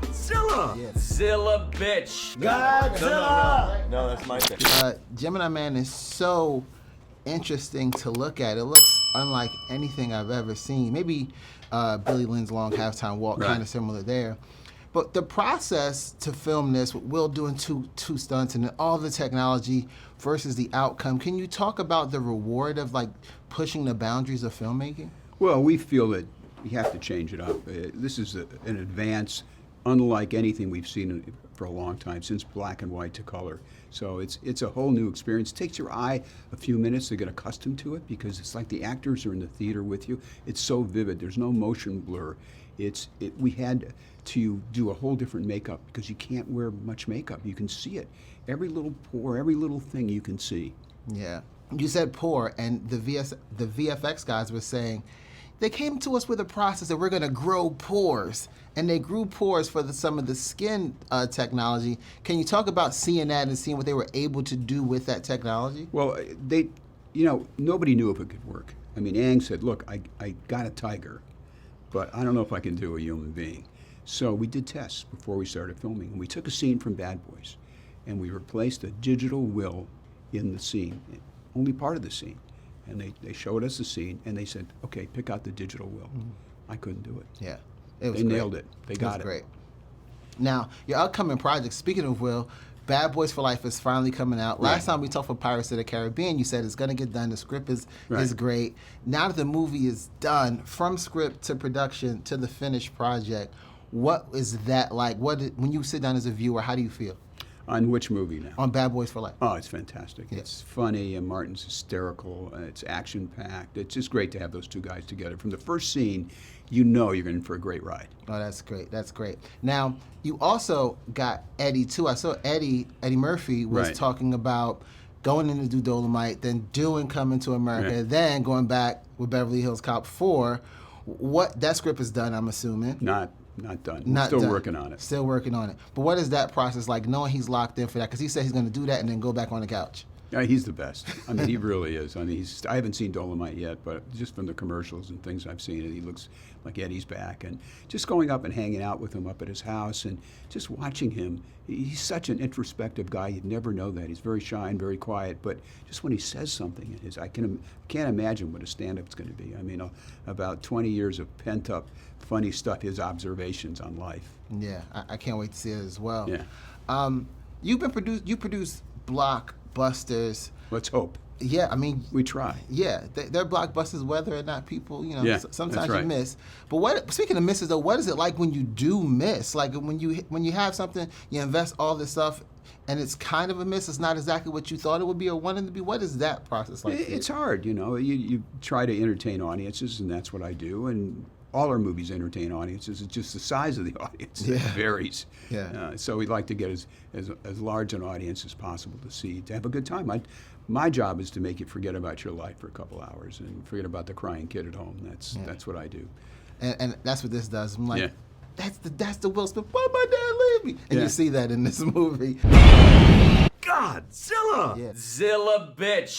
Godzilla! Yes. Zilla bitch. Godzilla! No, that's my thing. Gemini Man is so interesting to look at. It looks unlike anything I've ever seen. Maybe Billy Lynn's Long Halftime Walk, Right. kind of similar there. But the process to film this, with Will doing two stunts and all the technology versus the outcome, can you talk about the reward of like pushing the boundaries of filmmaking? Well, we feel that we have to change it up. This is an advance unlike anything we've seen for a long time, since black and white to color. So it's a whole new experience. It takes your eye a few minutes to get accustomed to it because it's like the actors are in the theater with you. It's so vivid. There's no motion blur. We had to do a whole different makeup because you can't wear much makeup. You can see it. Every little pore, every little thing you can see. Yeah. You said poor, and the VFX guys were saying they came to us with a process that we're going to grow pores, and they grew pores for some of the skin technology. Can you talk about seeing that and seeing what they were able to do with that technology? Well, nobody knew if it could work. I mean, Aang said, look, I got a tiger, but I don't know if I can do a human being. So we did tests before we started filming, and we took a scene from Bad Boys, and we replaced a digital will in the scene, only part of the scene. And they showed us the scene, and they said, okay, pick out the digital will. I couldn't do it. Yeah. It was They great. nailed it. They got it. Great. Now, your upcoming project, speaking of Will, Bad Boys for Life is finally coming out. Last time we talked for Pirates of the Caribbean, you said it's going to get done. The script is great. Now that the movie is done, from script to production to the finished project, what is that like? When you sit down as a viewer, how do you feel? On which movie now? On Bad Boys for Life. Oh, it's fantastic. Yeah. It's funny, and Martin's hysterical. It's action-packed. It's just great to have those two guys together. From the first scene, you know you're in for a great ride. Oh, that's great. That's great. Now, you also got Eddie, too. I saw Eddie Murphy was talking about going in to do Dolomite, then doing Coming to America, then going back with Beverly Hills Cop 4. That script is done, I'm assuming. Not done. We're still working on it. Still working on it. But what is that process like, knowing he's locked in for that? Because he said he's going to do that and then go back on the couch. Yeah, he's the best. I mean, he really is. I mean, I haven't seen Dolomite yet, but just from the commercials and things I've seen, he looks like Eddie's back. And just going up and hanging out with him up at his house and just watching him, he's such an introspective guy. You'd never know that. He's very shy and very quiet, but just when he says something, I can't imagine what a stand-up's going to be. I mean, about 20 years of pent-up funny stuff, his observations on life. Yeah, I can't wait to see it as well. Yeah. You produced Blockbusters. Let's hope. Yeah, I mean, we try. Yeah, they're blockbusters, whether or not people, sometimes right. you miss. But speaking of misses, though, what is it like when you do miss? Like when you have something, you invest all this stuff, and it's kind of a miss. It's not exactly what you thought it would be or wanted to be. What is that process like? It's hard, You try to entertain audiences, and that's what I do. And all our movies entertain audiences. It's just the size of the audience that varies. Yeah. So we'd like to get as large an audience as possible to have a good time. My job is to make you forget about your life for a couple hours and forget about the crying kid at home. That's what I do. And that's what this does. I'm like, that's the Will Smith. Why my dad leave me? And you see that in this movie. Godzilla! Yeah. Zilla bitch.